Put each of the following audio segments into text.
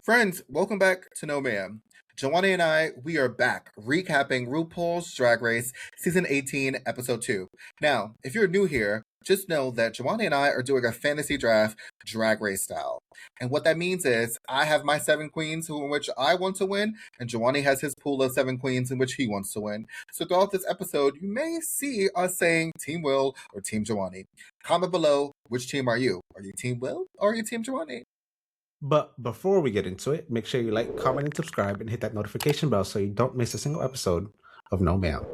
Friends, welcome back to No Ma'am. Jhoany and I, we are back recapping RuPaul's Drag Race Season 18, Episode 2. Now, if you're new here, just know that Jhoany and I are doing a fantasy draft drag race style. And what that means is I have my 7 queens in which I want to win, and Jhoany has his pool of 7 queens in which he wants to win. So throughout this episode, you may see us saying Team Will or Team Jhoany. Comment below, which team are you? Are you Team Will or are you Team Jhoany? But before we get into it, make sure you like, comment, and subscribe, and hit that notification bell so you don't miss a single episode of No Ma'am.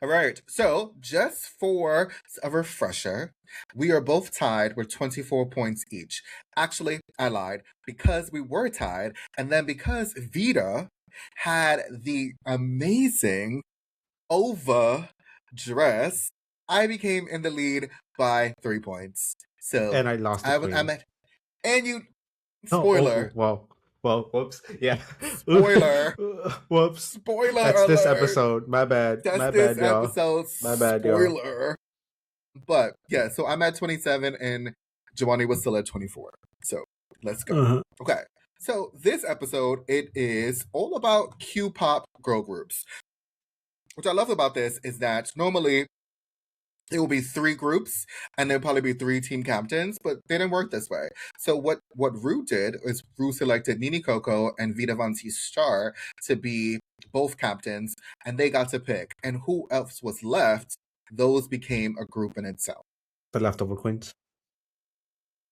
All right, so just for a refresher, we are both tied with 24 points each. Actually, I lied because we were tied, and then because Vita had the amazing Ova dress, I became in the lead by 3 points. So And I lost the queen. And you, spoiler. Well, whoops. Yeah. Spoiler. Whoops. Spoiler That's alert. this episode. My bad. That's My this bad, y'all. episode. My bad, spoiler. y'all. But yeah, so I'm at 27 and Jhoany was still at 24. So let's go. Uh-huh. Okay. So this episode, it is all about Q-pop girl groups. What I love about this is that normally it will be 3 groups and there'll probably be 3 team captains, but they didn't work this way. So what Ru did is Ru selected Nini Coco and Vita Vanti Star to be both captains, and they got to pick. And who else was left, those became a group in itself. The leftover queens.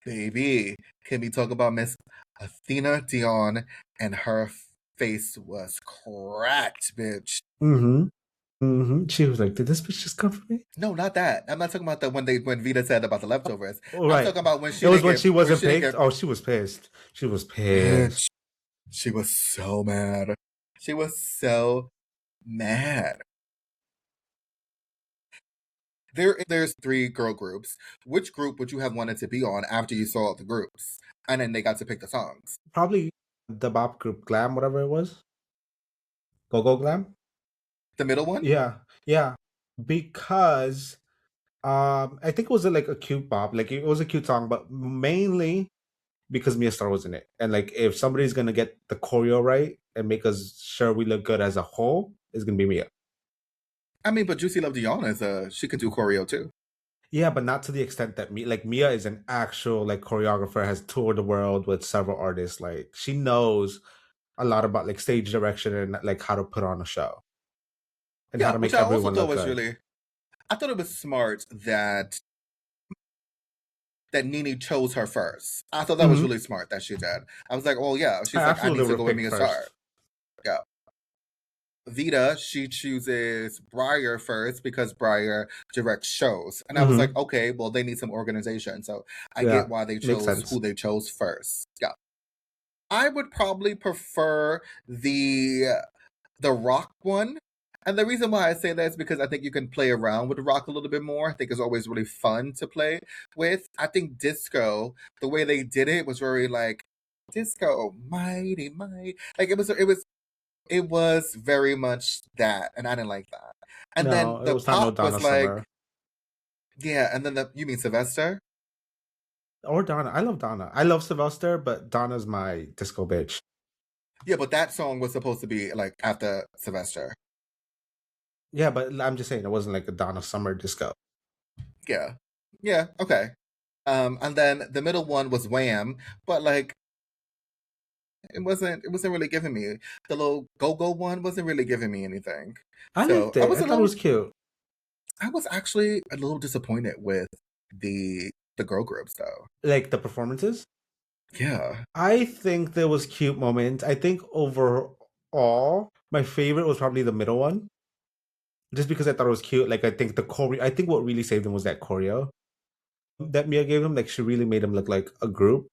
Baby, can we talk about Miss Athena Dion? And her face was cracked, bitch. She was like, "Did this bitch just come for me?" No, not that. I'm not talking about the when Vita said about the leftovers. Oh, right. I'm talking about when she. It was when she wasn't picked. Oh, she was pissed. She was pissed. She was so mad. She was so mad. There's 3 girl groups. Which group would you have wanted to be on after you saw the groups? And then they got to pick the songs. Probably the bop group Glam, whatever it was. Go Glam. The middle one? Yeah. Because I think it was like a cute bop. Like it was a cute song, but mainly because Mia Star was in it. And like if somebody's gonna get the choreo right and make us sure we look good as a whole, it's gonna be Mia. I mean, but Juicy Love Dion she could do choreo too. Yeah, but not to the extent that Mia is an actual like choreographer, has toured the world with several artists. Like she knows a lot about like stage direction and like how to put on a show. And how to make everyone look good. I thought it was smart that Nini chose her first. I thought that was really smart that she did. I was like, oh yeah, she's like, I need to go with Mia Star. Yeah. Vita, she chooses Briar first because Briar directs shows. And I was like, okay, well, they need some organization. So I get why they chose who they chose first. Yeah. I would probably prefer the rock one. And the reason why I say that is because I think you can play around with rock a little bit more. I think it's always really fun to play with. I think disco, the way they did it was very like disco, mighty. Like it was very much that, and I didn't like that. And then the pop was like, Summer. Yeah, and then you mean Sylvester? Or Donna. I love Donna. I love Sylvester, but Donna's my disco bitch. Yeah, but that song was supposed to be like after Sylvester. Yeah, but I'm just saying it wasn't like a Donna Summer disco. Yeah, okay. And then the middle one was Wham, but like it wasn't really giving me the little go-go one wasn't really giving me anything. I liked it. I thought it was cute. I was actually a little disappointed with the girl groups though. Like the performances? Yeah. I think there was cute moments. I think overall my favorite was probably the middle one. Just because I thought it was cute. Like I think what really saved them was that choreo that Mia gave them. Like she really made them look like a group.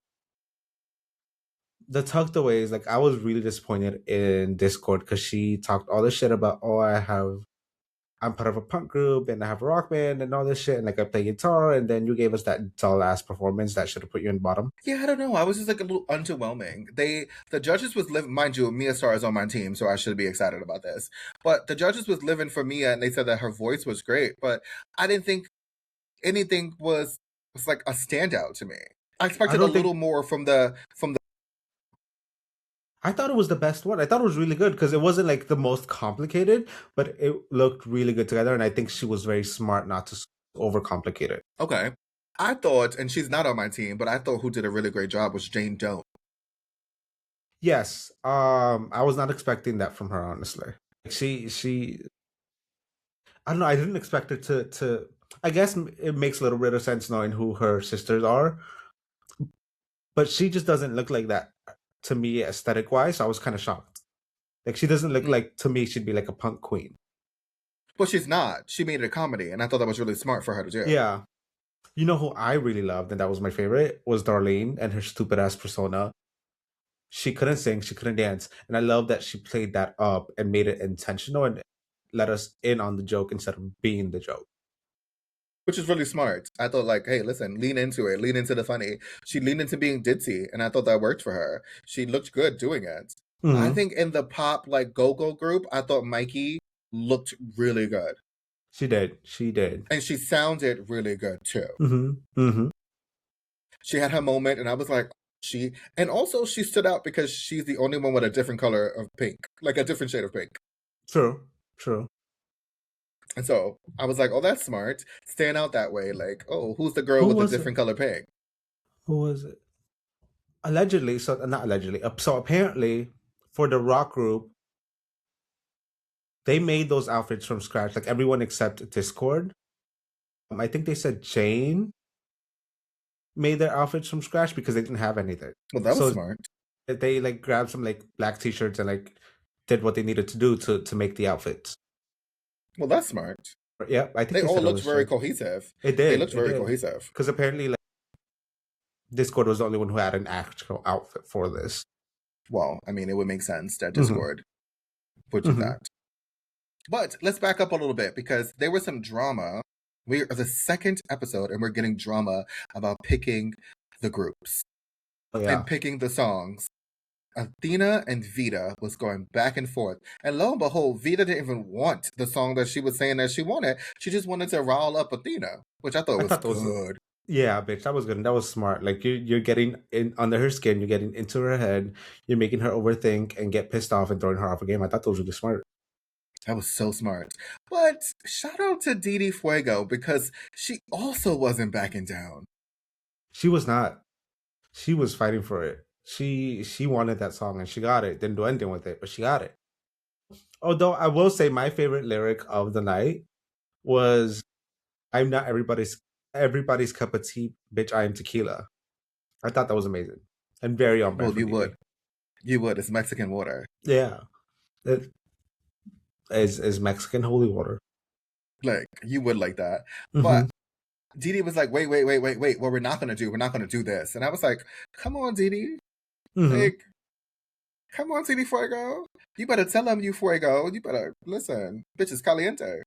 The tucked away is like I was really disappointed in Discord because she talked all this shit about I'm part of a punk group and I have a rock band and all this shit and like I play guitar, and then you gave us that dull ass performance that should have put you in bottom. Yeah, I don't know. I was just like a little underwhelming. The judges was living, mind you, Mia Star is on my team, so I should be excited about this. But the judges was living for Mia, and they said that her voice was great, but I didn't think anything was like a standout to me. I expected a little more from the I thought it was the best one. I thought it was really good because it wasn't like the most complicated, but it looked really good together. And I think she was very smart not to overcomplicate it. Okay. I thought, and she's not on my team, but I thought who did a really great job was Jane Doe. Yes. I was not expecting that from her, honestly. She I don't know, I didn't expect her to I guess it makes a little bit of sense knowing who her sisters are. But she just doesn't look like that to me aesthetic wise. So I was kind of shocked. Like she doesn't look like, to me, she'd be like a punk queen. But she's not. She made it a comedy, and I thought that was really smart for her to do. Yeah. You know who I really loved, and that was my favorite, was Darlene and her stupid ass persona. She couldn't sing, she couldn't dance. And I love that she played that up and made it intentional and let us in on the joke instead of being the joke. Which is really smart. I thought, like, hey, listen, lean into it, lean into the funny. She leaned into being ditzy, and I thought that worked for her. She looked good doing it. Mm-hmm. I think in the pop, like, go-go group, I thought Mikey looked really good. She did. She did. And she sounded really good, too. Mm-hmm. Mm-hmm. She had her moment, and I was like, and also she stood out because she's the only one with a different color of pink, like a different shade of pink. True. True. And so I was like, oh, that's smart. Stand out that way. Like, oh, who's the girl with the different color pink? Who was it? Allegedly, so not allegedly. So apparently, for the rock group, they made those outfits from scratch. Like everyone except Discord. I think they said Jane made their outfits from scratch because they didn't have anything. Well, that was smart. They like grabbed some like black t-shirts and like did what they needed to do to make the outfits. Well, that's smart. Yeah, I think they all looked very cohesive. It did. They looked very cohesive. Because apparently, like, Discord was the only one who had an actual outfit for this. Well, I mean, it would make sense that Discord would do that. But let's back up a little bit because there was some drama. We are the second episode and we're getting drama about picking the groups and picking the songs. Athena and Vita was going back and forth. And lo and behold, Vita didn't even want the song that she was saying that she wanted. She just wanted to rile up Athena, which I thought was good. Yeah, bitch, that was good. And that was smart. Like you're getting in under her skin, you're getting into her head, you're making her overthink and get pissed off and throwing her off a game. I thought that was really smart. That was so smart. But shout out to Didi Fuego because she also wasn't backing down. She was not. She was fighting for it. She wanted that song and she got it. Didn't do anything with it, but she got it. Although I will say my favorite lyric of the night was I'm not everybody's cup of tea, bitch, I am tequila. I thought that was amazing. And very on brand. Well, you would. You would. It's Mexican water. Yeah. It is Mexican holy water. Like, you would like that. But Didi was like, wait. What we're not going to do this. And I was like, come on, Didi. Like, come on, Didi Fuego. You better tell him you Fuego. You better listen. Bitch is caliente.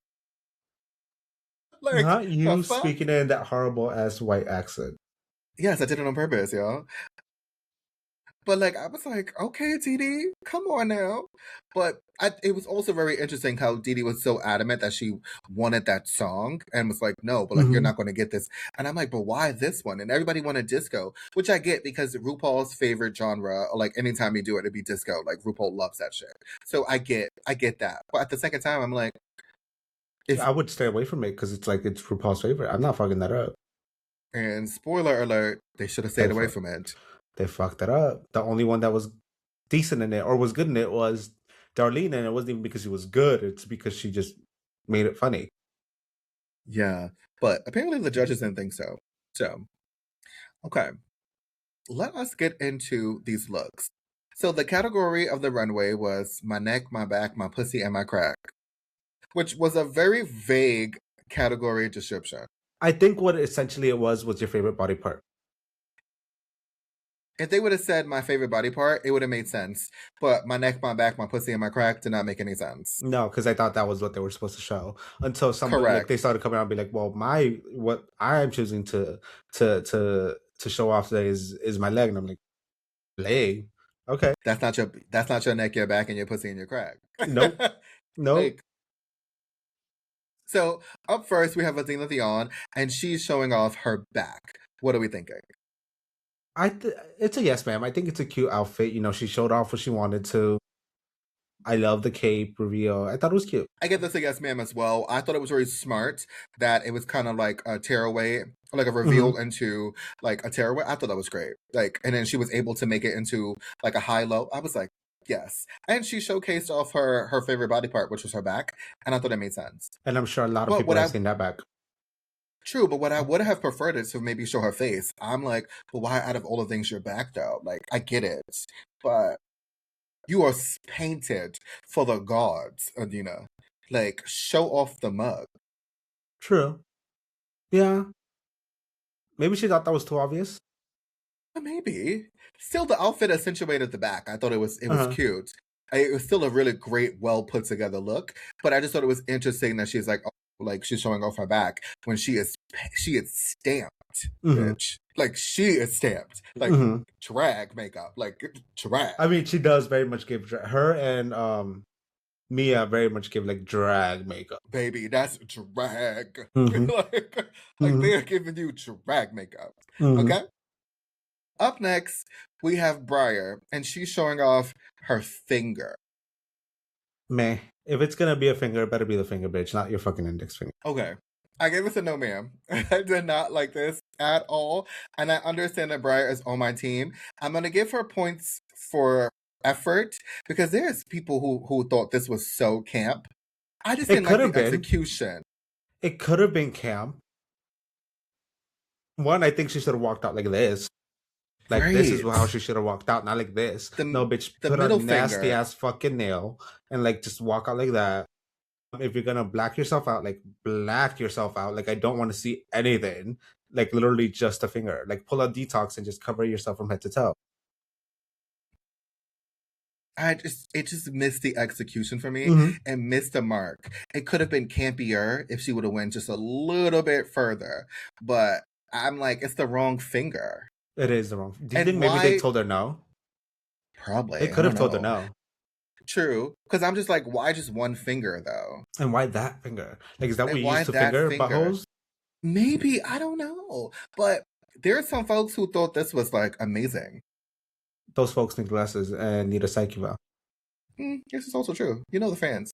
Like, not you speaking in that horrible ass white accent. Yes, I did it on purpose, y'all. But like, I was like, okay, Didi, come on now. But it was also very interesting how Didi was so adamant that she wanted that song and was like, no, but like, you're not going to get this. And I'm like, but why this one? And everybody wanted disco, which I get because RuPaul's favorite genre, like anytime you do it, it'd be disco. Like RuPaul loves that shit. So I get that. But at the second time, I'm like, I would stay away from it because it's like it's RuPaul's favorite. I'm not fucking that up. And spoiler alert, they should have stayed away from it. They fucked it up. The only one that was decent in it or was good in it was Darlene, and it wasn't even because she was good. It's because she just made it funny. Yeah, but apparently the judges didn't think so. So, okay. Let us get into these looks. So the category of the runway was my neck, my back, my pussy, and my crack, which was a very vague category description. I think what essentially it was your favorite body part. If they would have said my favorite body part, it would have made sense. But my neck, my back, my pussy, and my crack did not make any sense. No, because I thought that was what they were supposed to show. Until someone like they started coming out and be like, "Well, what I am choosing to show off today is my leg," and I'm like, "Leg? Okay, that's not your neck, your back, and your pussy and your crack." Nope. Nope. So up first we have Athena Theon, and she's showing off her back. What are we thinking? It's a yes, ma'am. I think it's a cute outfit. You know, she showed off what she wanted to. I love the cape reveal. I thought it was cute. I get this a yes, ma'am, as well. I thought it was very smart that it was kind of like a tearaway, like a reveal into like a tearaway. I thought that was great. Like, and then she was able to make it into like a high low. I was like, yes. And she showcased off her favorite body part, which was her back, and I thought it made sense. And I'm sure a lot of people have seen that back. True, but what I would have preferred is to maybe show her face. I'm like, well, why out of all the things your back though? Like, I get it, but you are painted for the gods, Adina. Like, show off the mug. True. Yeah. Maybe she thought that was too obvious. Maybe. Still, the outfit accentuated the back. I thought it was cute. It was still a really great, well put together look. But I just thought it was interesting that she's like, like she's showing off her back when she is stamped, bitch. Like she is stamped, like drag makeup, like drag. I mean, she does very much give her and Mia very much give like drag makeup. Baby, that's drag. like they're giving you drag makeup. Okay. Up next, we have Briar, and she's showing off her finger. Meh. If it's gonna be a finger, it better be the finger, bitch, not your fucking index finger. Okay. I gave this a no, ma'am. I did not like this at all. And I understand that Briar is on my team. I'm going to give her points for effort because there's people who thought this was so camp. I just didn't like the execution. It could have been camp. One, I think she should have walked out like this. Like, this is how she should have walked out, not like this. No, bitch, put a nasty ass fucking nail and like just walk out like that. If you're gonna black yourself out, like black yourself out. Like, I don't want to see anything. Like, literally just a finger. Like, pull a detox and just cover yourself from head to toe. It just missed the execution for me and missed the mark. It could have been campier if she would have went just a little bit further, but I'm like, it's the wrong finger. It is the wrong. Do you think maybe they told her no? Probably. They could have told her no. True, because I'm just like, why just one finger though? And why that finger? Like, is that what you use to finger buttholes? Maybe, I don't know. But there are some folks who thought this was like amazing. Those folks need glasses and need a psych eval. This is also true. You know the fans.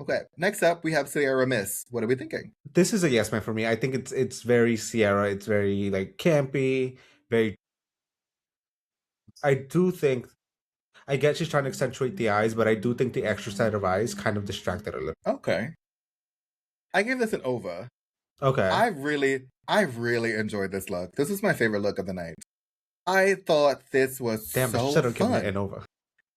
Okay, next up we have Sierra Miss. What are we thinking? This is a yes man for me. I think it's very Sierra. It's very like campy. Very. I do think. I get she's trying to accentuate the eyes, but I do think the extra set of eyes kind of distracted a little. Okay. I give this an over. Okay. I really enjoyed this look. This was my favorite look of the night. I thought this was so fun. Given it an over.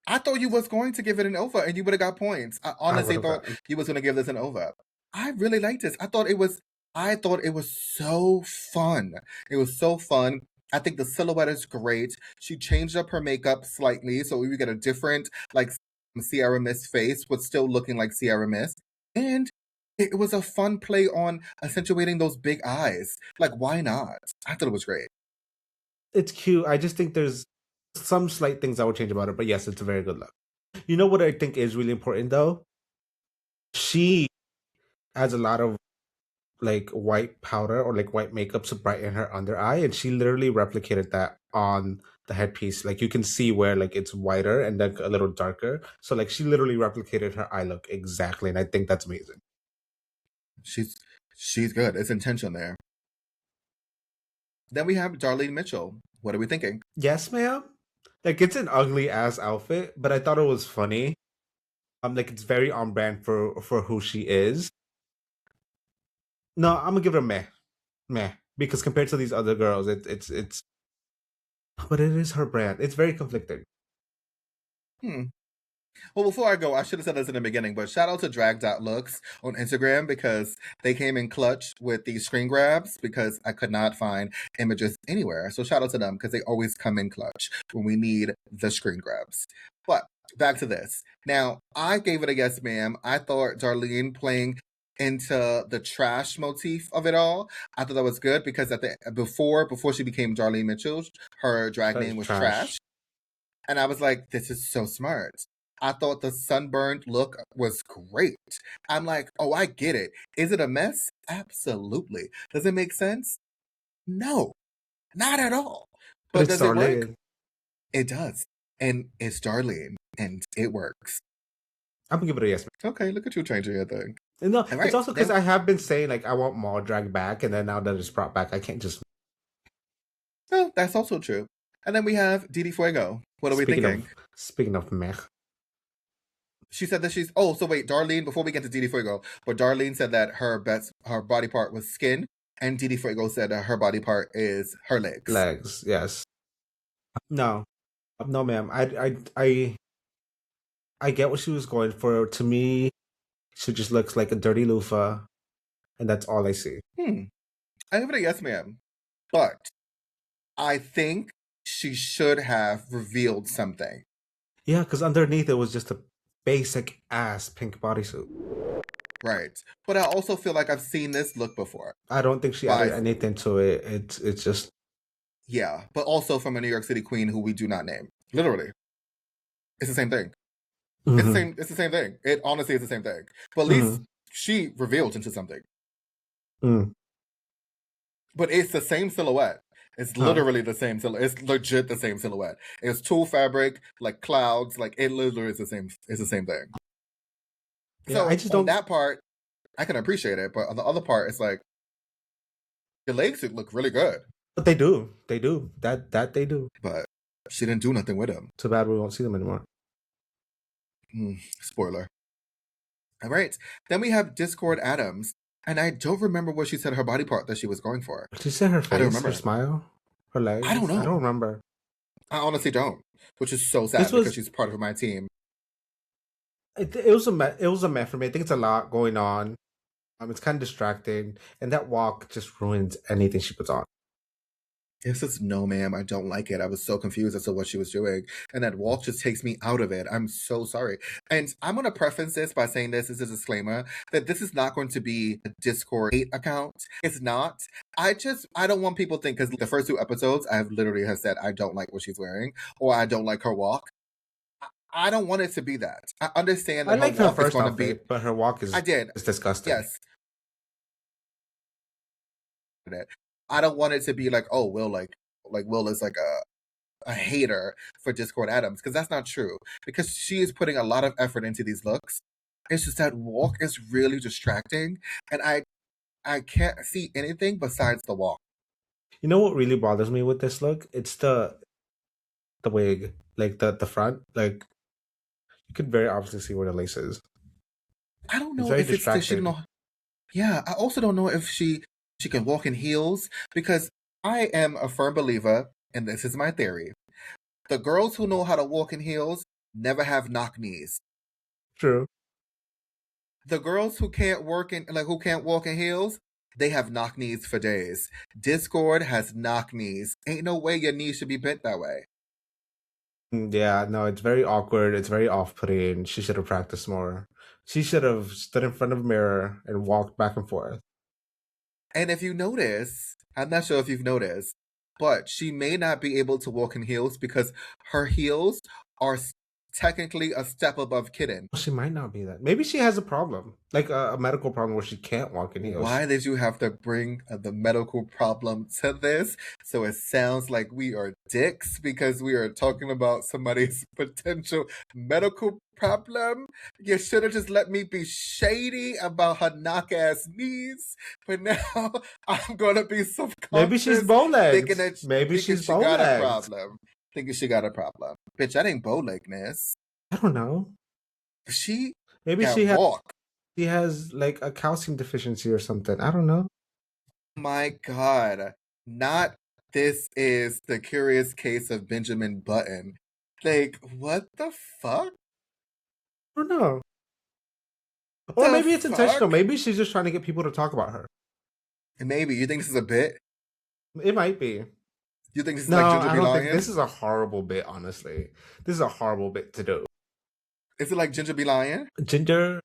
I thought you was going to give it an over and you would have got points. I honestly thought you was going to give this an over. I really liked this. I thought it was so fun. It was so fun. I think the silhouette is great. She changed up her makeup slightly, so we get a different, like, Sierra Mist face, but still looking like Sierra Mist. And it was a fun play on accentuating those big eyes. Like, why not? I thought it was great. It's cute. I just think there's some slight things I would change about it, but yes, it's a very good look. You know what I think is really important, though? She has a lot of like white powder or like white makeup to brighten her under eye, and she literally replicated that on the headpiece. Like, you can see where like it's whiter and then a little darker. So like she literally replicated her eye look exactly, and I think that's amazing. She's good. It's intention there. Then we have Darlene Mitchell. What are we thinking? Yes, ma'am. Like, it's an ugly ass outfit, but I thought it was funny. Like, it's very on brand for who she is. No, I'm gonna give her meh, because compared to these other girls, it's. But it is her brand. It's very conflicting. Well, before I go, I should have said this in the beginning, but shout out to drag.looks on Instagram because they came in clutch with these screen grabs because I could not find images anywhere. So shout out to them because they always come in clutch when we need the screen grabs. But back to this. Now, I gave it a yes, ma'am. I thought Darlene playing into the trash motif of it all, I thought that was good because before she became Darlene Mitchell, her drag name was Trash. And I was like, this is so smart. I thought the sunburned look was great. I'm like, oh, I get it. Is it a mess? Absolutely. Does it make sense? No, not at all. But does it work? It does. And it's Darlene. And it works. I'm gonna give it a yes. Okay, look at you changing your thing. No, right, it's also because I have been saying like I want more drag back, and then now that it's brought back, I can't just. Oh, that's also true. And then we have Didi Fuego. What are we thinking? Speaking of meh. She said that she's. Oh, so wait, Darlene. Before we get to Didi Fuego, but Darlene said that her body part was skin, and Didi Fuego said that her body part is her legs. Legs, yes. No, ma'am. I get what she was going for. To me, she just looks like a dirty loofah, and that's all I see. I give it a yes, ma'am. But I think she should have revealed something. Yeah, because underneath it was just a basic ass pink bodysuit. Right. But I also feel like I've seen this look before. I don't think she added anything to it. It's just. Yeah, but also from a New York City queen who we do not name. Literally. It's the same thing. Mm-hmm. It's the same thing. It honestly is the same thing. But at least she revealed into something. But it's the same silhouette. It's literally the same silhouette. It's legit the same silhouette. It's tulle fabric, like clouds, like it literally is the same. It's the same thing. Yeah, so I just on that part, I can appreciate it, but on the other part, it's like your legs look really good. But they do. They do. That they do. But she didn't do nothing with them. Too bad we won't see them anymore. Spoiler. All right. Then we have Discord Adams. And I don't remember what she said her body part that she was going for. Did she say her face, her smile, her legs? I don't know. I don't remember. I honestly don't. Which is so sad because she's part of my team. It was a mess for me. I think it's a lot going on. It's kind of distracting. And that walk just ruins anything she puts on. It says, no, ma'am, I don't like it. I was so confused as to what she was doing. And that walk just takes me out of it. I'm so sorry. And I'm going to preface this by saying this as a disclaimer, that this is not going to be a Discord hate account. It's not. I don't want people to think, because the first 2 episodes, I have literally said, I don't like what she's wearing, or I don't like her walk. I don't want it to be that. I understand that I like her first outfit, but her walk is it's disgusting. Yes. I don't want it to be like, oh, Will Will is like a hater for Discord Adams, because that's not true. Because she is putting a lot of effort into these looks. It's just that walk is really distracting, and I can't see anything besides the walk. You know what really bothers me with this look? It's the wig, like the front. Like you could very obviously see where the lace is. I don't know if it's that she don't know. Yeah, I also don't know if she can walk in heels, because I am a firm believer, and this is my theory, the girls who know how to walk in heels never have knock knees. True. The girls who can't walk in heels, they have knock knees for days. Discord has knock knees. Ain't no way your knees should be bent that way. Yeah, no, it's very awkward. It's very off-putting. She should have practiced more. She should have stood in front of a mirror and walked back and forth. And if you notice, I'm not sure if you've noticed, but she may not be able to walk in heels because her heels are technically a step above kitten. She might not be that. Maybe she has a problem, like a medical problem where she can't walk in heels. Why did you have to bring the medical problem to this? So it sounds like we are dicks because we are talking about somebody's potential medical problem. You should have just let me be shady about her knock-ass knees. But now I'm going to be subconscious. Maybe she's bow-legged. Maybe she's got a problem. Thinking she got a problem. Bitch, that ain't bow-leggedness. I don't know. Maybe she has like a calcium deficiency or something. I don't know. My God. Not this is the curious case of Benjamin Button. Like, what the fuck? I don't know. Or maybe it's intentional. Maybe she's just trying to get people to talk about her. Maybe. You think this is a bit? It might be. You think this is like Ginger B. Lion? This is a horrible bit, honestly. This is a horrible bit to do. Is it like Ginger B. Lion? Ginger,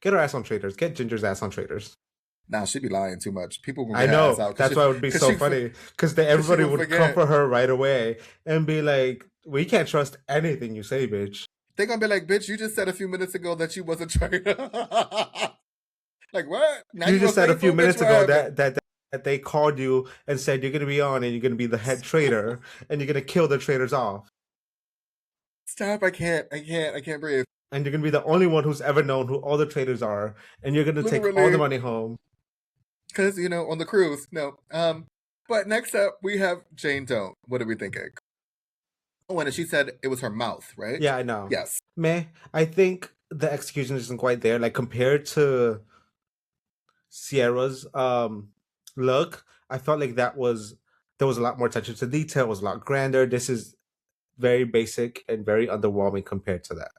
get her ass on Traders. Get Ginger's ass on Traders. Nah, she'd be lying too much. People would get her ass out. That's why it would be so funny. Because everybody would come for her right away and be like, we can't trust anything you say, bitch. They're going to be like, bitch, you just said a few minutes ago that you wasn't trying to... Like, what? Now you just said a few minutes ago that that they called you and said you're gonna be on and you're gonna be the head traitor and you're gonna kill the traitors off. Stop! I can't breathe. And you're gonna be the only one who's ever known who all the traitors are, and you're gonna take all the Literally. money home. Because, on the cruise. No. But next up, we have Jane Doe. What are we thinking? Oh, and she said it was her mouth, right? Yeah, I know. Yes. Meh. I think the execution isn't quite there. Like, compared to Sierra's look, I felt like there was a lot more attention to detail. It was a lot grander. This is very basic and very underwhelming compared to that.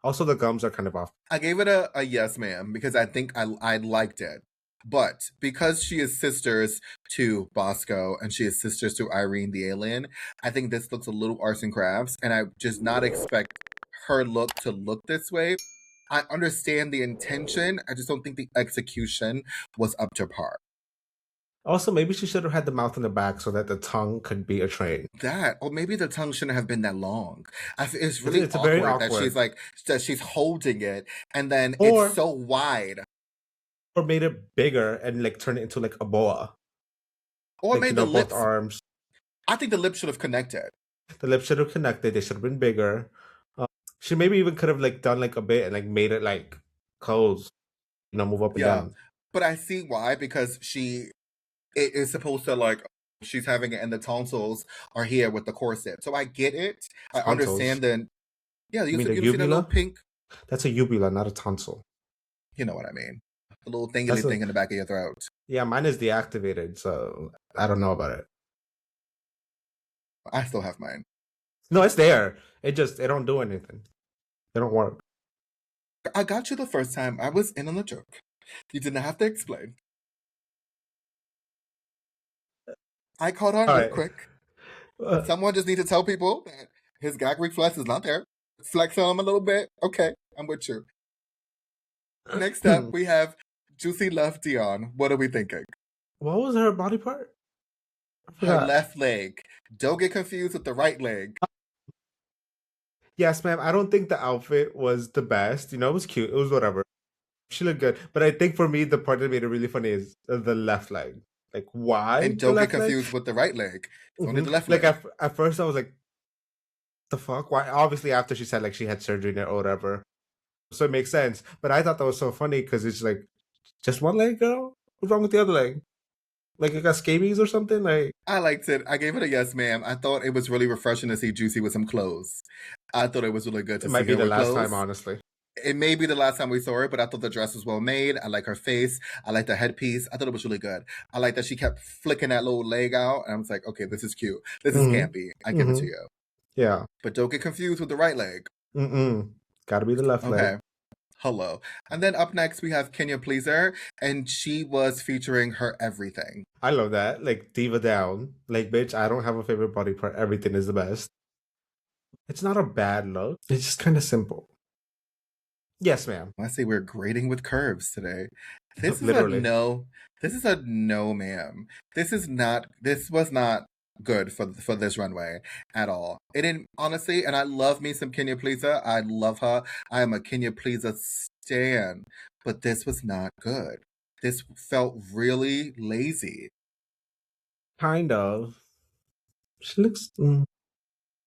Also, the gums are kind of off. I gave it a yes, ma'am, because I think I liked it. But because she is sisters to Bosco and she is sisters to Irene the alien, I think this looks a little arts and crafts, and I just not expect her look to look this way. I understand the intention. I just don't think the execution was up to par. Also, maybe she should have had the mouth in the back so that the tongue could be a train. That, or maybe the tongue shouldn't have been that long. It's really awkward, very awkward that she's holding it and then it's so wide. Or made it bigger and like turn it into like a boa. Or made the lips. Both arms. I think the lips should have connected. The lips should have connected. They should have been bigger. She maybe even could have like done like a bit and like made it like close, move up and down. But I see why, because it is supposed to like she's having it and the tonsils are here with the corset. So I get it. I understand then. Yeah, you see the little pink. That's a uvula, not a tonsil. You know what I mean. The little thing in the back of your throat. Yeah, mine is deactivated, so I don't know about it. I still have mine. No, it's there. It don't do anything. They don't work. I got you the first time. I was in on the joke. You didn't have to explain. I caught on real quick. Someone just need to tell people that his gag reflex is not there. Flex on him a little bit. Okay, I'm with you. Next up, we have Juicy Love Dion. What are we thinking? What was her body part? Her left leg. Don't get confused with the right leg. Yes, ma'am. I don't think the outfit was the best. It was cute. It was whatever. She looked good. But I think for me, the part that made it really funny is the left leg. Like, why? And don't get confused with the right leg. It's only the left leg. Like, at first I was like, the fuck? Why? Obviously, after she said, like, she had surgery or whatever. So it makes sense. But I thought that was so funny because it's like, just one leg, girl? What's wrong with the other leg? Like, it got scabies or something? Like, I liked it. I gave it a yes, ma'am. I thought it was really refreshing to see Juicy with some clothes. I thought it was really good to see her with clothes. It might be the last time, honestly. It may be the last time we saw her, but I thought the dress was well made. I like her face. I like the headpiece. I thought it was really good. I like that she kept flicking that little leg out. And I was like, okay, this is cute. This is campy. I give it to you. Yeah. But don't get confused with the right leg. Gotta be the left leg. Hello. And then up next, we have Kenya Pleaser, and she was featuring her everything. I love that. Like, diva down. Like, bitch, I don't have a favorite body part. Everything is the best. It's not a bad look. It's just kind of simple. Yes, ma'am. I see we're grading with curves today. This is Literally. This is a no, ma'am. This was not good for this runway at all. It didn't, honestly, and I love me some Kenya Pleaser. I love her. I am a Kenya Pleaser stan, but this was not good. This felt really lazy. Kind of. She looks. Did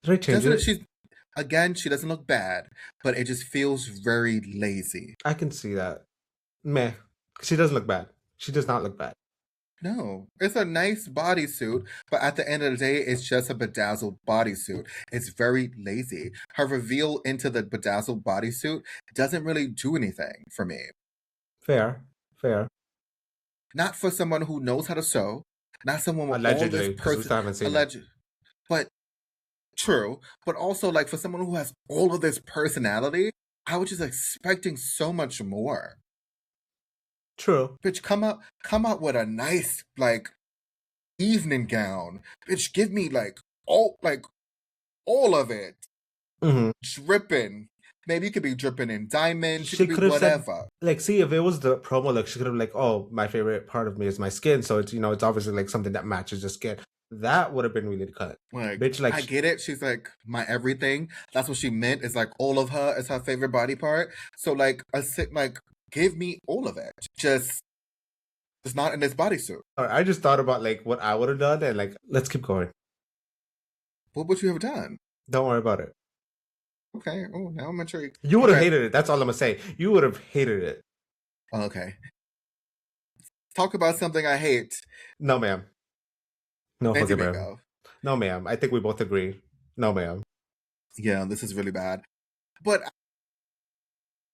I change it? She doesn't look bad, but it just feels very lazy. I can see that. Meh. She doesn't look bad. She does not look bad. No, it's a nice bodysuit, but at the end of the day, it's just a bedazzled bodysuit. It's very lazy. Her reveal into the bedazzled bodysuit doesn't really do anything for me. Fair. Not for someone who knows how to sew. Not someone with allegedly, because we still haven't seen it. But true, but also like for someone who has all of this personality, I was just expecting so much more. True. Bitch, come out with a nice like evening gown. Bitch, give me like all of it. Dripping. Maybe you could be dripping in diamonds. She could be whatever. Said, see, if it was the promo look, she could have oh, my favorite part of me is my skin. So it's it's obviously like something that matches the skin. That would have been really cut. Bitch, I get it. She's like my everything. That's what she meant. It's like all of her is her favorite body part. So give me all of it. Just It's not in this bodysuit. I just thought about like what I would have done, and like let's keep going. What would you have done? Don't worry about it. Okay. Oh, now I'm intrigued. You would have hated it. That's all I'm gonna say. You would have hated it. Okay. Talk about something I hate. No, ma'am. No, Mandy ma'am. Mango. No, ma'am. I think we both agree. No, ma'am. Yeah, this is really bad. But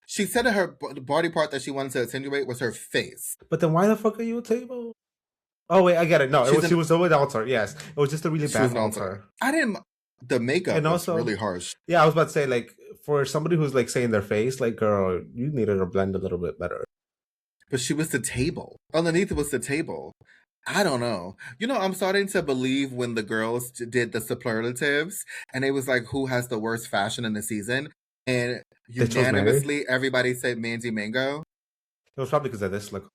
she said that her body part that she wanted to attenuate was her face. But then why the fuck are you a table? Oh wait, I get it. No, she was an altar. Yes, it was just a really bad altar. I didn't. The makeup and also, was really harsh. Yeah, I was about to say, like, for somebody who's like saying their face, like, girl, you needed to blend a little bit better. But she was the table. Underneath it was the table. I don't know. You know, I'm starting to believe when the girls did the superlatives, and it was like, who has the worst fashion in the season? And unanimously, everybody said Mandy Mango. It was probably because of this look.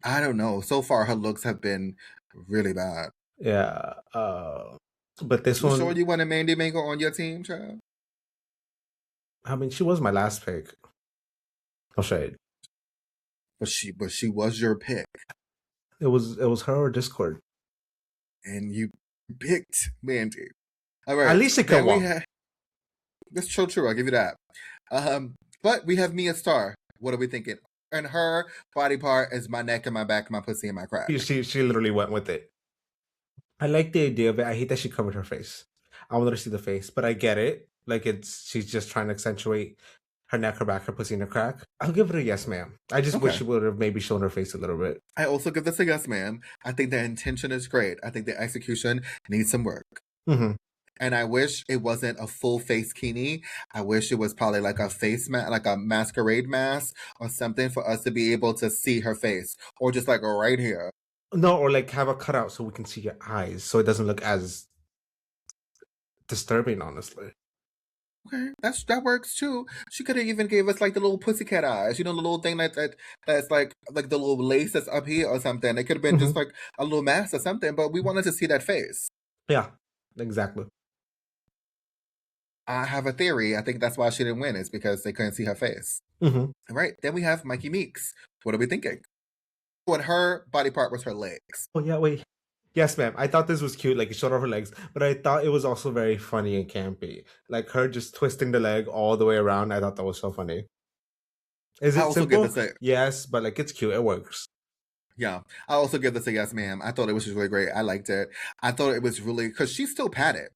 I don't know. So far, her looks have been really bad. Yeah. But this one. Sure you wanted Mandy Mango on your team, child? I mean, she was my last pick. No shade. But she was your pick. It was her or Discord. And you picked Mandy. All right. At least it could walk. That's true. I'll give you that. But we have Mia Starr. What are we thinking? And her body part is my neck and my back, my pussy and my crack. She literally went with it. I like the idea of it. I hate that she covered her face. I wanted to see the face, but I get it. Like she's just trying to accentuate her neck, her back, her pussy, and her crack. I'll give it a yes, ma'am. I just wish she would have maybe shown her face a little bit. I also give this a yes, ma'am. I think the intention is great. I think the execution needs some work. Mm-hmm. And I wish it wasn't a full face kini. I wish it was probably like a face mask, like a masquerade mask or something for us to be able to see her face, or just like right here. No, or like have a cutout so we can see your eyes, so it doesn't look as disturbing, honestly. Okay, that works too. She could have even gave us like the little pussycat eyes, you know, the little thing that's like the little lace that's up here or something. It could have been just like a little mask or something, but we wanted to see that face. Yeah, exactly. I have a theory. I think that's why she didn't win, is because they couldn't see her face. Mm-hmm. All right, then we have Mikey Meeks. What are we thinking? When her body part was her legs. Oh yeah, wait. Yes, ma'am. I thought this was cute, like it showed off her legs, but I thought it was also very funny and campy. Like her just twisting the leg all the way around. I thought that was so funny. Is it simple? Yes, but like it's cute. It works. Yeah, I also give this a yes, ma'am. I thought it was just really great. I liked it. I thought it was really, because she's still padded.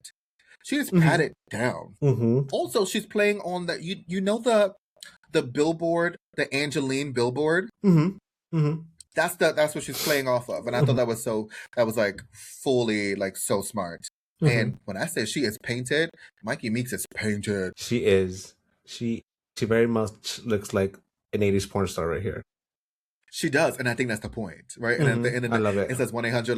She's padded down. Mm-hmm. Also, she's playing on the you know the billboard, the Angeline billboard. Mm-hmm. Mm-hmm. That's what she's playing off of, and I thought that was like fully like so smart. And when I say she is painted, Mikey Meeks is painted. She is. She very much looks like an 80s porn star right here. She does, and I think that's the point, right? And then I love it. It says 1-800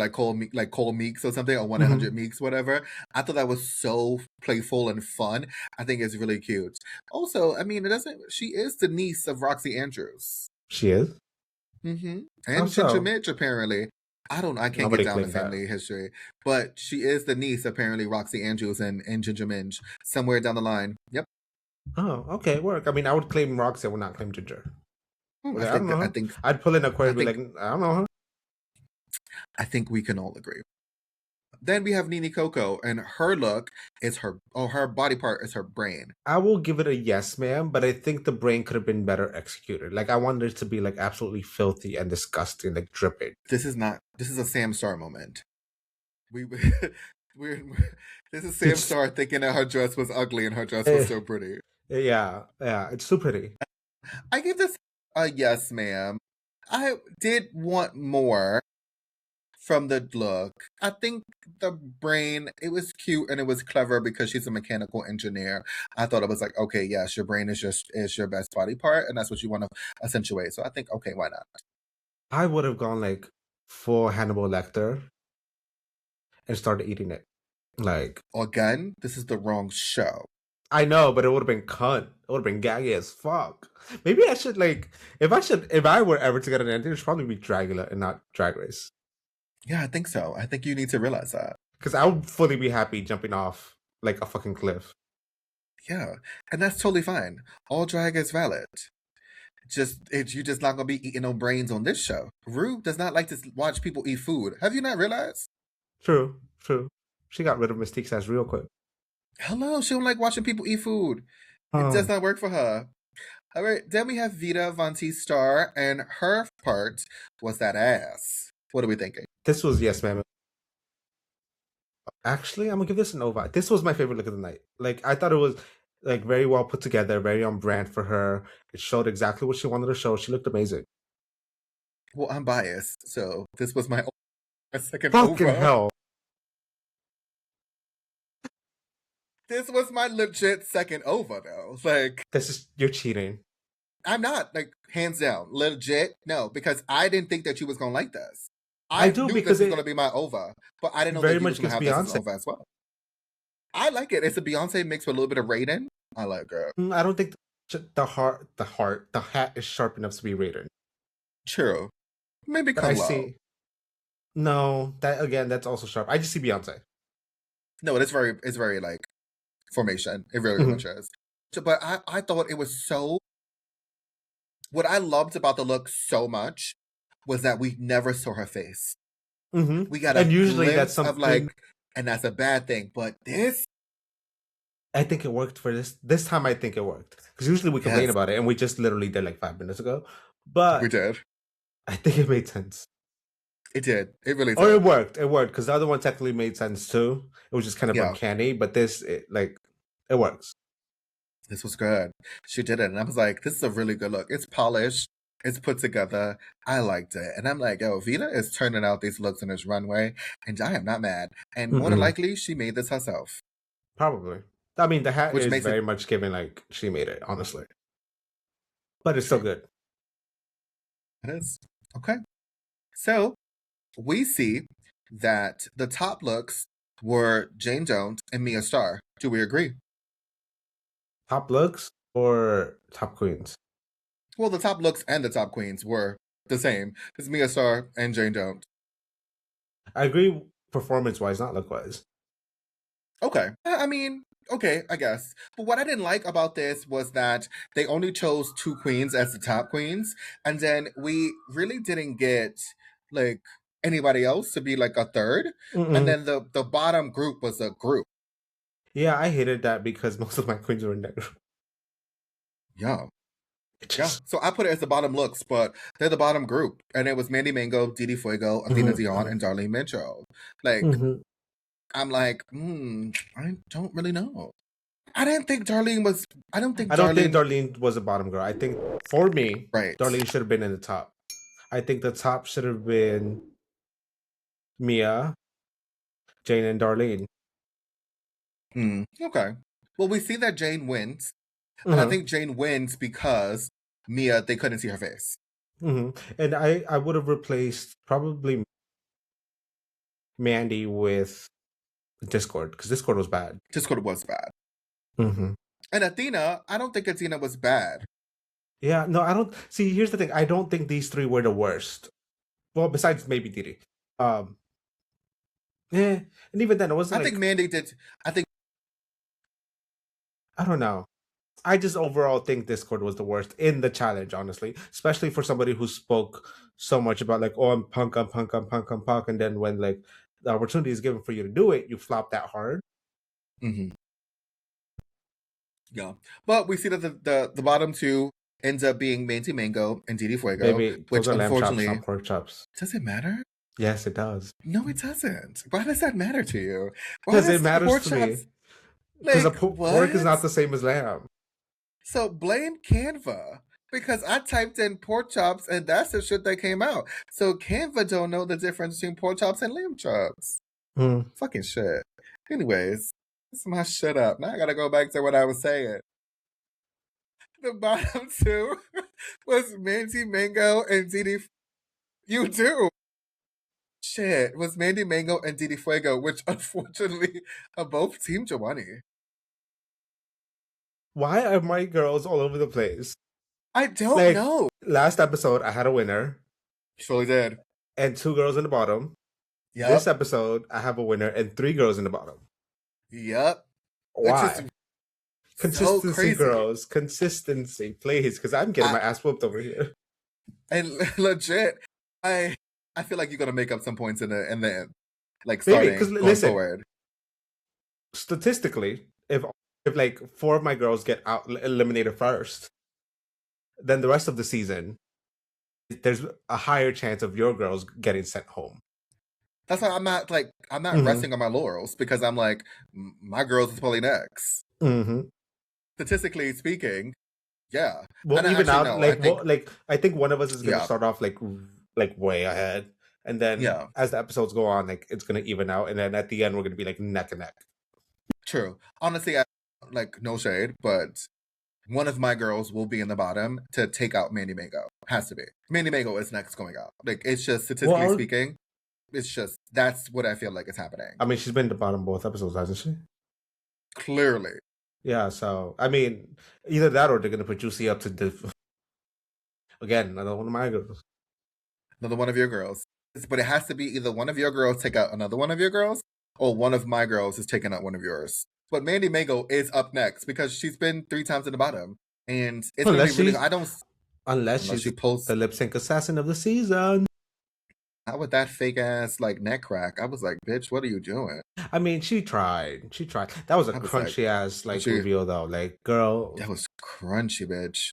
like Cole Meeks or something, or 1-800 Meeks, whatever. I thought that was so playful and fun. I think it's really cute. Also, I mean, she is the niece of Roxy Andrews. She is. Mm-hmm. And Ginger Mitch, apparently. I can't get down the family history, but she is the niece, apparently, Roxy Andrews and Ginger Minge, somewhere down the line. Yep. Oh, okay, work. I mean, I would claim Roxy, I would not claim Ginger. I think I'd pull in a query, like, I don't know her. I think we can all agree. Then we have Nene Coco, and her look is her body part is her brain. I will give it a yes, ma'am, but I think the brain could have been better executed. Like, I wanted it to be like absolutely filthy and disgusting, like dripping. This is a Sam Star moment. This is Sam Star thinking that her dress was ugly and her dress was so pretty. Yeah, it's so pretty. I give this a yes, ma'am. I did want more from the look. I think the brain, it was cute and it was clever because she's a mechanical engineer. I thought it was like, okay, yes, your brain is your best body part, and that's what you want to accentuate. So I think, okay, why not? I would have gone like full Hannibal Lecter and started eating it. Like, again, this is the wrong show. I know, but it would have been cunt. It would have been gaggy as fuck. Maybe I should if I were ever to get an ending, it should probably be Dragula and not Drag Race. Yeah, I think so. I think you need to realize that. Because I would fully be happy jumping off like a fucking cliff. Yeah, and that's totally fine. All drag is valid. you're just not gonna be eating no brains on this show. Rue does not like to watch people eat food. Have you not realized? True. She got rid of Mystique's ass real quick. Hello, she don't like watching people eat food. It does not work for her. All right, then we have Vita Von Tee's star, and her part was that ass. What are we thinking? This was yes, ma'am. Actually, I'm gonna give this an over. This was my favorite look of the night. Like I thought it was like very well put together, very on brand for her. It showed exactly what she wanted to show. She looked amazing. Well, I'm biased, so this was my second Fucking over. hell. This was my legit second over, though. Like, you're cheating. I'm not, like, hands down, legit. No, because I didn't think that you was gonna like this. I do knew because this was gonna be my over, but I didn't know very that you much was gonna have Beyonce. this as over as well. I like it. It's a Beyonce mix with a little bit of Raiden. I like it. I don't think the hat is sharp enough to be Raiden. True. Maybe but come I low. see. No, that's also sharp. I just see Beyonce. No, it's very like formation. It really much is. But I thought it was so. What I loved about the look so much was that we never saw her face. We got a usually that's something of like, and that's a bad thing. But this, I think it worked for this. This time, I think it worked because usually we complain about it, and we just literally did like 5 minutes ago. But we did. I think it made sense. It did. It really did. Or it worked. It worked because the other one technically made sense too. It was just kind of uncanny, but this, it works. This was good. She did it, and I was like, "This is a really good look. It's polished. It's put together. I liked it." And I'm like, "Yo, Vita is turning out these looks in this runway, and I am not mad. And more than likely, she made this herself. Probably. I mean, the hat is very much given like she made it, honestly. But it's still good. It is. Okay. So we see that the top looks were Jane Jones and Mia Starr. Do we agree? Top looks or top queens? Well, the top looks and the top queens were the same. It's Mia Starr and Jane Jones. I agree performance-wise, not look-wise. Okay. I mean, okay, I guess. But what I didn't like about this was that they only chose 2 queens as the top queens. And then we really didn't get, like, anybody else to be, like, a third. And then the bottom group was a group. Yeah, I hated that because most of my queens were in that group. Yeah. So I put it as the bottom looks, but they're the bottom group. And it was Mandy Mango, Didi Fuego, Athena Dion, and Darlene Mitchell. Like, I'm like, I don't really know. I don't think Darlene was a bottom girl. I think for me, Darlene should have been in the top. I think the top should have been Mia, Jane, and Darlene. Okay. Well, we see that Jane wins. And I think Jane wins because Mia, they couldn't see her face. And I would have replaced probably Mandy with Discord because Discord was bad. Discord was bad. And Athena, I don't think Athena was bad. Yeah, no, I don't. See, here's the thing. I don't think these 3 were the worst. Well, besides maybe Didi. And even then, it wasn't. I think Mandy did. I don't know. I just overall think Discord was the worst in the challenge, honestly. Especially for somebody who spoke so much about like, oh, I'm punk. And then when like the opportunity is given for you to do it, you flop that hard. Yeah. But we see that the bottom 2 ends up being Mandy Mango and Didi Fuego. Which unfortunately, lamb chops, not pork chops. Does it matter? Yes, it does. No, it doesn't. Why does that matter to you? Because it matters to me. Because pork is not the same as lamb. So blame Canva. Because I typed in pork chops and that's the shit that came out. So Canva don't know the difference between pork chops and lamb chops. Fucking shit. Anyways, that's my shut up. Now I gotta go back to what I was saying. The bottom 2 was Mandy Mango and Didi. You do. Shit, was Mandy Mango and Didi Fuego, which unfortunately are both Team Jhoany. Why are my girls all over the place? I don't know. Last episode, I had a winner. Surely did. And 2 girls in the bottom. Yep. This episode, I have a winner and 3 girls in the bottom. Yep. Why? Consistency, girls. Consistency, please, because I'm getting my ass whooped over here. And legit, I feel like you're gonna make up some points in the end, like starting going forward. Statistically, if like 4 of my girls get eliminated first, then the rest of the season, there's a higher chance of your girls getting sent home. That's why I'm not resting on my laurels, because I'm like, my girls is probably next. Statistically speaking, yeah. Well, even out, I think one of us is gonna start off like way ahead, and then as the episodes go on, like it's gonna even out, and then at the end we're gonna be like neck and neck. True. Honestly, no shade, but one of my girls will be in the bottom to take out Mandy Mango. Has to be. Mandy Mango is next going out. Like, it's just statistically speaking, it's just that's what I feel like is happening. I mean, she's been at the bottom both episodes, hasn't she? Clearly. Yeah, so I mean, either that or they're gonna put Juicy up to again, another one of my girls. Another one of your girls. But it has to be either one of your girls take out another one of your girls, or one of my girls is taking out one of yours. But Mandy Mango is up next because she's been 3 times in the bottom. And it's unless she pulls the lip sync assassin of the season. Not with that fake ass neck crack. I was like, bitch, what are you doing? I mean, she tried. That was a crunchy ass reveal though. Like, girl, that was crunchy, bitch.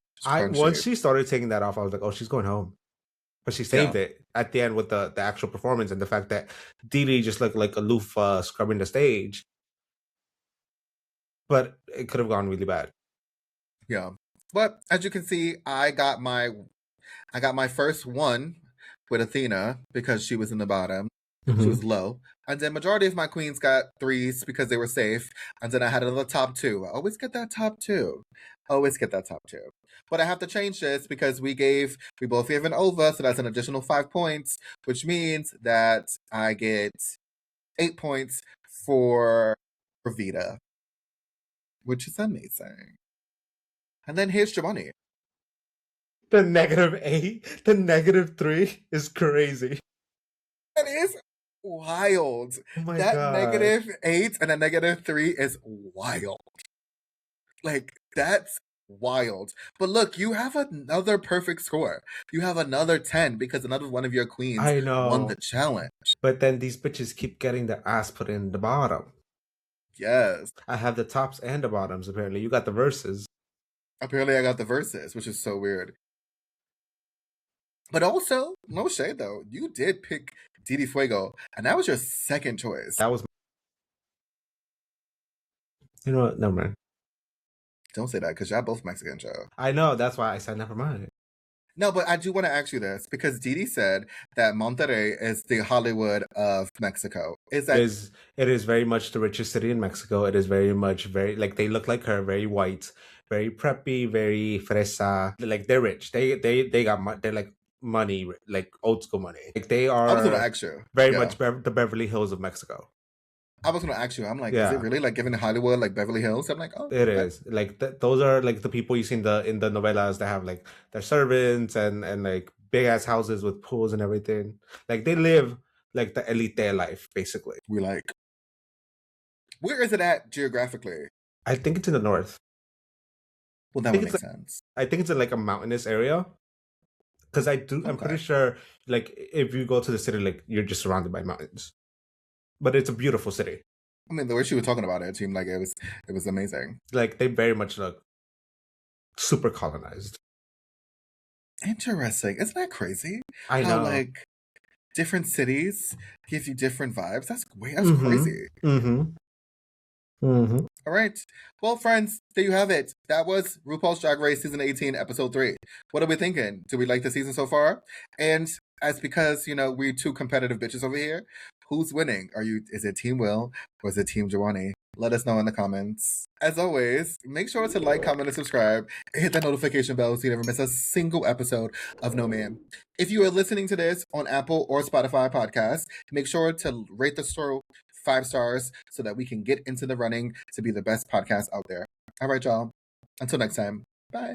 Once she started taking that off, I was like, oh, she's going home. But she saved it at the end with the actual performance and the fact that Dee just looked like aloof scrubbing the stage. But it could have gone really bad. Yeah. But as you can see, I got my first one with Athena because she was in the bottom. Mm-hmm. She was low. And then majority of my queens got 3s because they were safe. And then I had another top 2. I always get that top 2. But I have to change this because we both gave an over, so that's an additional 5 points, which means that I get 8 points for Vita, which is amazing. And then here's Jhoany. The -8, the -3 is crazy. That is wild. Oh my God. -8 and a -3 is wild. Like, that's wild. But look, you have another perfect score. You have another 10 because another one of your queens won the challenge. But then these bitches keep getting their ass put in the bottom. Yes. I have the tops and the bottoms, apparently. You got the verses. Apparently I got the verses, which is so weird. But also, no shade though, you did pick Didi Fuego, and that was your second choice. That was... You know what? Never mind. Don't say that, because y'all both Mexican, Joe. I know, that's why I said never mind. No, but I do want to ask you this, because Didi said that Monterrey is the Hollywood of Mexico. It is very much the richest city in Mexico. It is very much like, they look like her, very white, very preppy, very fresa. Like, they're rich. They got they're like money, like old school money. Like, they are... I was going to ask you. Very much the Beverly Hills of Mexico. I was going to ask you. I'm like, is it really like giving Hollywood like Beverly Hills? I'm like, oh. It is. Like, those are like the people you see in the novelas that have like their servants and like big ass houses with pools and everything. Like, they live like the elite life, basically. Where is it at geographically? I think it's in the north. Well, that would make sense. I think it's in like a mountainous area. Because I'm pretty sure, like, if you go to the city, like, you're just surrounded by mountains. But it's a beautiful city. I mean, the way she was talking about it seemed like it was amazing. Like, they very much look super colonized. Interesting. Isn't that crazy? I know. How, like, different cities give you different vibes. That's crazy. Mm-hmm. Mm-hmm. All right. Well, friends, there you have it. That was RuPaul's Drag Race Season 18, Episode 3. What are we thinking? Do we like the season so far? And as because, we're 2 competitive bitches over here, who's winning? Is it Team Will or is it Team Jhoany? Let us know in the comments. As always, make sure to like, comment, and subscribe, and hit that notification bell so you never miss a single episode of No Man. If you are listening to this on Apple or Spotify podcasts, make sure to rate the show 5 stars so that we can get into the running to be the best podcast out there. All right, y'all. Until next time. Bye.